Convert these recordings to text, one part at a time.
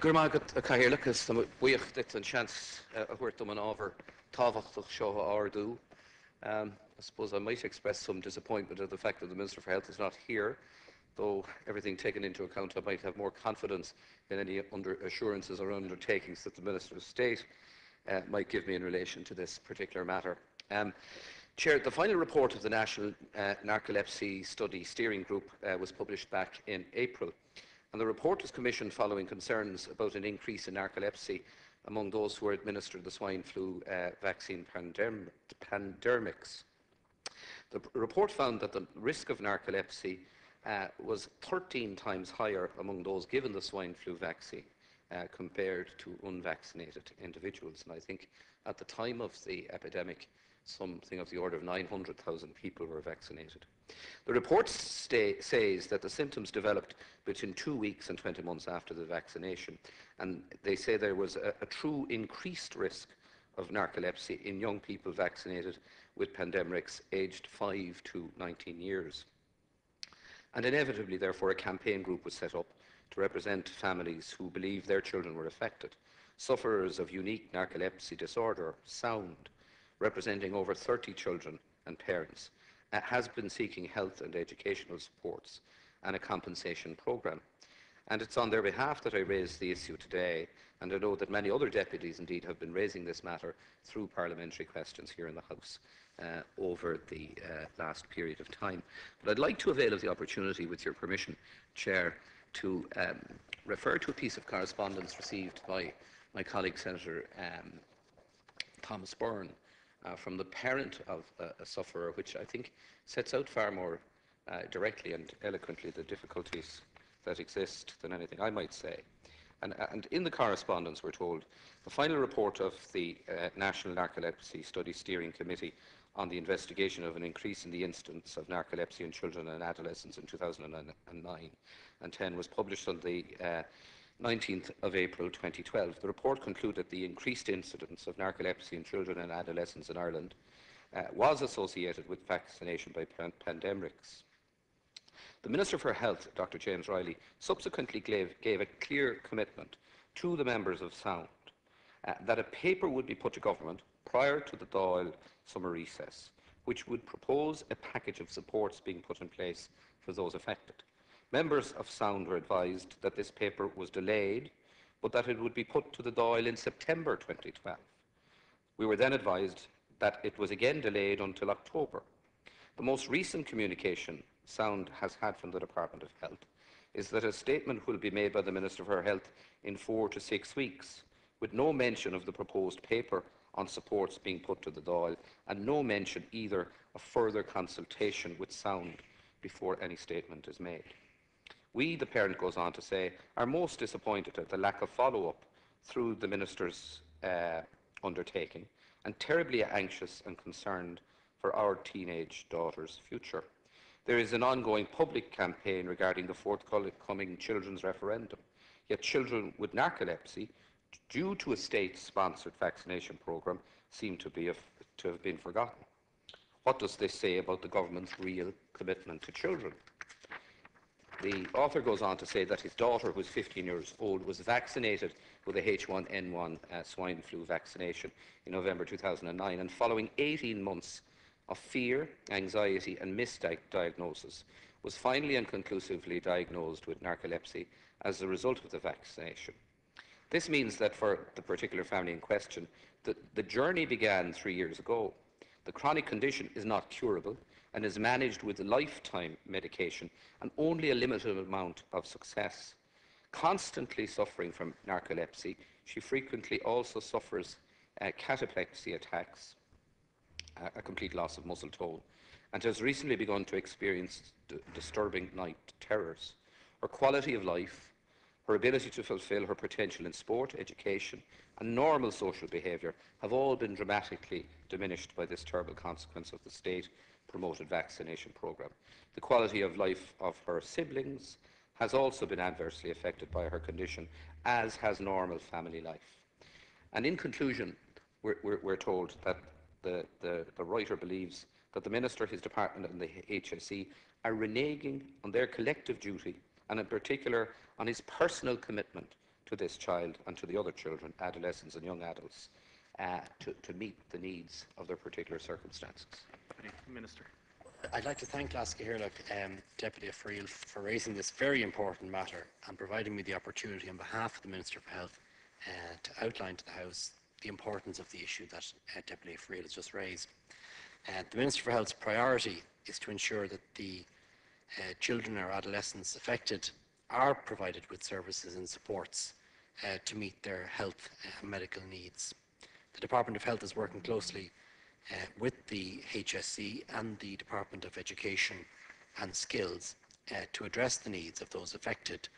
Gurmagat a cairlachas buíoch dit an chance a huirt an ábhar tábhachtach seo ardú. I suppose I might express some disappointment at the fact that the Minister for Health is not here, though everything taken into account I might have more confidence in any assurances or undertakings that the Minister of State might give me in relation to this particular matter. Chair, the final report of the National Narcolepsy Study Steering Group was published back in April. And the report was commissioned following concerns about an increase in narcolepsy among those who were administered the swine flu vaccine pandemics. The report found that the risk of narcolepsy was 13 times higher among those given the swine flu vaccine compared to unvaccinated individuals. And I think at the time of the epidemic, something of the order of 900,000 people were vaccinated. The report says that the symptoms developed between 2 weeks and 20 months after the vaccination, and they say there was a true increased risk of narcolepsy in young people vaccinated with pandemics aged 5 to 19 years. And inevitably, therefore, a campaign group was set up to represent families who believe their children were affected, sufferers of unique narcolepsy disorder, SOUND, representing over 30 children and parents, has been seeking health and educational supports and a compensation programme. And it's on their behalf that I raise the issue today, and I know that many other deputies indeed have been raising this matter through parliamentary questions here in the House over the last period of time. But I'd like to avail of the opportunity, with your permission, Chair, to refer to a piece of correspondence received by my colleague Senator Thomas Byrne, from the parent of a sufferer, which I think sets out far more directly and eloquently the difficulties that exist than anything I might say. And in the correspondence, we're told, the final report of the National Narcolepsy Study Steering Committee on the investigation of an increase in the incidence of narcolepsy in children and adolescents in 2009 and 10 was published on the 19th of April 2012. The report concluded the increased incidence of narcolepsy in children and adolescents in Ireland was associated with vaccination by pandemics. The Minister for Health, Dr. James Riley, subsequently gave a clear commitment to the members of Sound that a paper would be put to government prior to the Dáil summer recess, which would propose a package of supports being put in place for those affected. Members of Sound were advised that this paper was delayed, but that it would be put to the Dáil in September 2012. We were then advised that it was again delayed until October. The most recent communication Sound has had from the Department of Health is that a statement will be made by the Minister for Health in 4 to 6 weeks, with no mention of the proposed paper on supports being put to the Dáil, and no mention either of further consultation with Sound before any statement is made. We, the parent goes on to say, are most disappointed at the lack of follow-up through the Minister's undertaking, and terribly anxious and concerned for our teenage daughter's future. There is an ongoing public campaign regarding the forthcoming children's referendum, yet children with narcolepsy, due to a state-sponsored vaccination programme, seem to have been forgotten. What does this say about the government's real commitment to children? The author goes on to say that his daughter, who is 15 years old, was vaccinated with a H1N1 swine flu vaccination in November 2009, and following 18 months of fear, anxiety and misdiagnosis, was finally and conclusively diagnosed with narcolepsy as a result of the vaccination. This means that for the particular family in question, the journey began 3 years ago. The chronic condition is not curable and is managed with lifetime medication and only a limited amount of success. Constantly suffering from narcolepsy, she frequently also suffers cataplexy attacks, a complete loss of muscle tone, and has recently begun to experience disturbing night terrors. Her quality of life, her ability to fulfil her potential in sport, education, and normal social behaviour have all been dramatically diminished by this terrible consequence of the state-promoted vaccination programme. The quality of life of her siblings has also been adversely affected by her condition, as has normal family life. And in conclusion, we're told that the writer believes that the Minister, his department and the HSE are reneging on their collective duty, and in particular on his personal commitment to this child and to the other children, adolescents and young adults, to meet the needs of their particular circumstances. Minister. I'd like to thank Lasca Hirlock, Deputy Fearghaíl, for raising this very important matter and providing me the opportunity on behalf of the Minister for Health to outline to the House the importance of the issue that Deputy Fearghaíl has just raised. The Minister for Health's priority is to ensure that the children or adolescents affected are provided with services and supports to meet their health and medical needs. The Department of Health is working closely with the HSE and the Department of Education and Skills to address the needs of those affected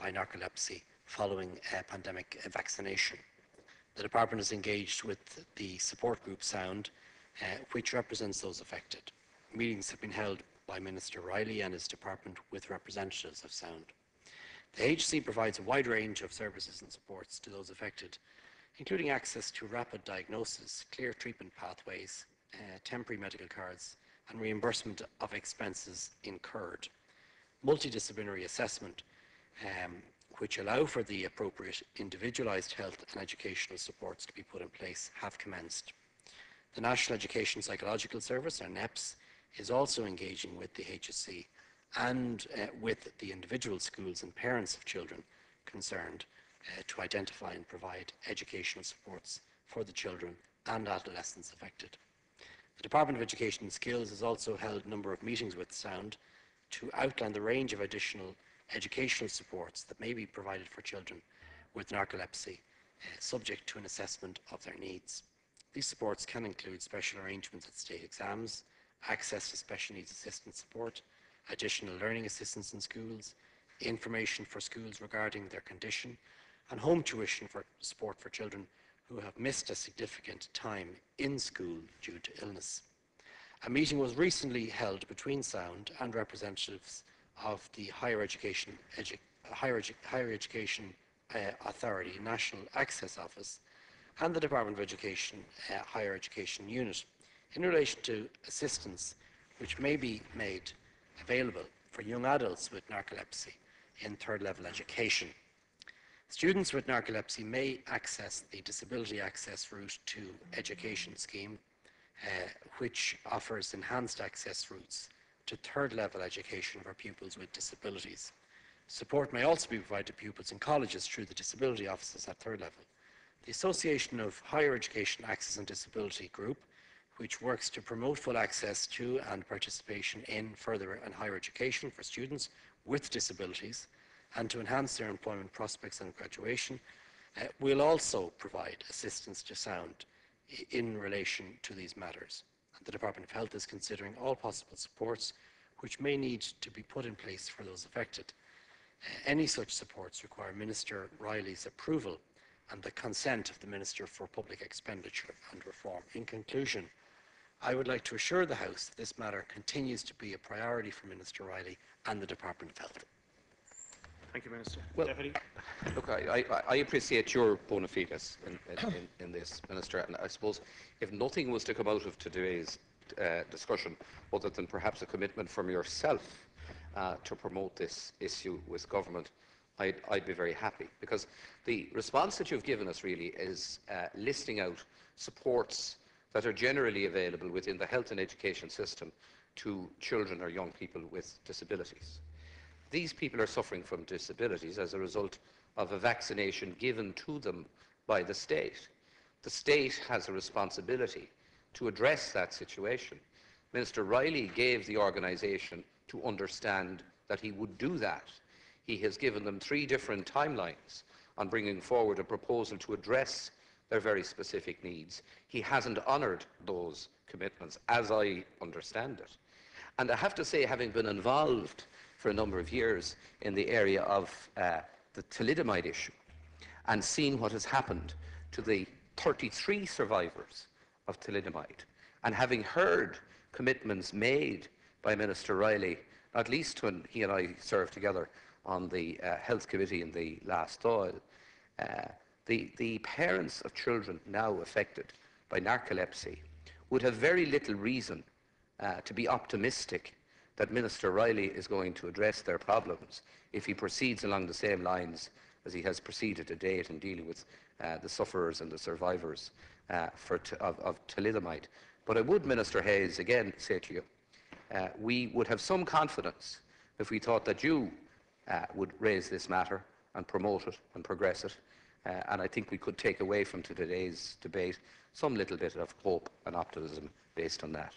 by narcolepsy following pandemic vaccination. The Department is engaged with the support group Sound, which represents those affected. Meetings have been held by Minister Riley and his department with representatives of Sound. The HSE provides a wide range of services and supports to those affected, including access to rapid diagnosis, clear treatment pathways, temporary medical cards, and reimbursement of expenses incurred. Multidisciplinary assessment, which allow for the appropriate individualised health and educational supports to be put in place, have commenced. The National Education Psychological Service, or NEPS, is also engaging with the HSE and with the individual schools and parents of children concerned to identify and provide educational supports for the children and adolescents affected. The Department of Education and Skills has also held a number of meetings with Sound to outline the range of additional educational supports that may be provided for children with narcolepsy, subject to an assessment of their needs. These supports can include special arrangements at state exams, access to special needs assistance support, additional learning assistance in schools, information for schools regarding their condition, and home tuition for support for children who have missed a significant time in school due to illness. A meeting was recently held between Sound and representatives of the Higher Education Authority National Access Office and the Department of Education Higher Education Unit in relation to assistance which may be made available for young adults with narcolepsy in third level education. Students with narcolepsy may access the Disability Access Route to Education scheme, which offers enhanced access routes to third level education for pupils with disabilities. Support may also be provided to pupils in colleges through the disability offices at third level. The Association of Higher Education Access and Disability Group, which works to promote full access to and participation in further and higher education for students with disabilities and to enhance their employment prospects and graduation, will also provide assistance to Sound in relation to these matters. The Department of Health is considering all possible supports which may need to be put in place for those affected. Any such supports require Minister Riley's approval and the consent of the Minister for Public Expenditure and Reform. In conclusion, I would like to assure the House that this matter continues to be a priority for Minister Riley and the Department of Health. Thank you, Minister. Well, Deputy. Look, I appreciate your bona fides in this, Minister, and I suppose if nothing was to come out of today's discussion other than perhaps a commitment from yourself to promote this issue with government, I'd be very happy, because the response that you've given us really is listing out supports that are generally available within the health and education system to children or young people with disabilities. These people are suffering from disabilities as a result of a vaccination given to them by the state. The state has a responsibility to address that situation. Minister Riley gave the organisation to understand that he would do that. He has given them 3 different timelines on bringing forward a proposal to address their very specific needs. He hasn't honoured those commitments, as I understand it. And I have to say, having been involved for a number of years in the area of the thalidomide issue and seen what has happened to the 33 survivors of thalidomide, and having heard commitments made by Minister Riley, not least when he and I served together on the Health Committee in the last Dáil, the parents of children now affected by narcolepsy would have very little reason to be optimistic that Minister Riley is going to address their problems if he proceeds along the same lines as he has proceeded to date in dealing with the sufferers and the survivors of thalidomide. But I would, Minister Hayes, again say to you, we would have some confidence if we thought that you would raise this matter and promote it and progress it. And I think we could take away from today's debate some little bit of hope and optimism based on that.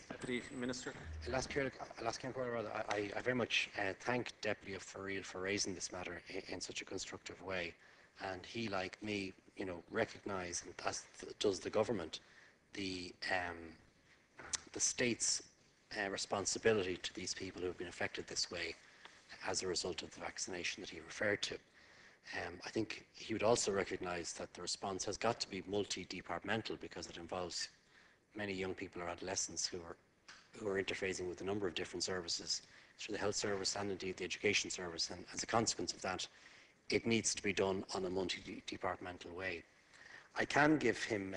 Deputy Minister. I very much thank Deputy Fearghaíl for raising this matter in such a constructive way. And he, like me, recognise, and as does the government, the state's responsibility to these people who have been affected this way as a result of the vaccination that he referred to. I think he would also recognise that the response has got to be multi-departmental, because it involves many young people or adolescents who are interfacing with a number of different services through the health service and indeed the education service, and as a consequence of that, it needs to be done on a multi-departmental way. I can give him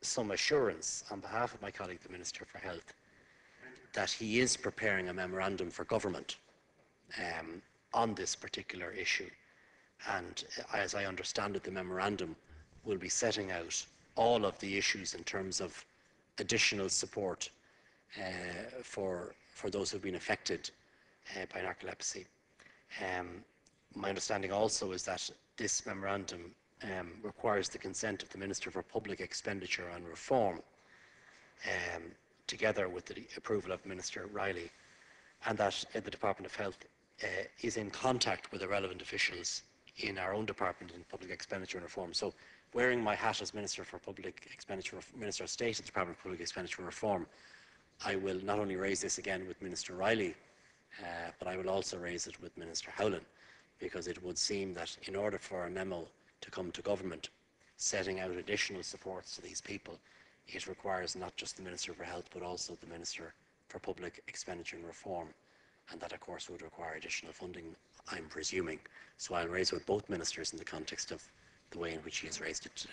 some assurance on behalf of my colleague, the Minister for Health, that he is preparing a memorandum for government on this particular issue. And as I understand it, the memorandum will be setting out all of the issues in terms of additional support for those who have been affected by narcolepsy. My understanding also is that this memorandum requires the consent of the Minister for Public Expenditure and Reform, together with the approval of Minister Riley, and that the Department of Health is in contact with the relevant officials in our own department in Public Expenditure and Reform. So, wearing my hat as Minister for Public Expenditure, Minister of State at the Department of Public Expenditure and Reform, I will not only raise this again with Minister Riley, but I will also raise it with Minister Howlin, because it would seem that in order for a memo to come to government setting out additional supports to these people, it requires not just the Minister for Health but also the Minister for Public Expenditure and Reform, and that of course would require additional funding, I'm presuming. So I'll raise it with both ministers in the context of the way in which he has raised it today.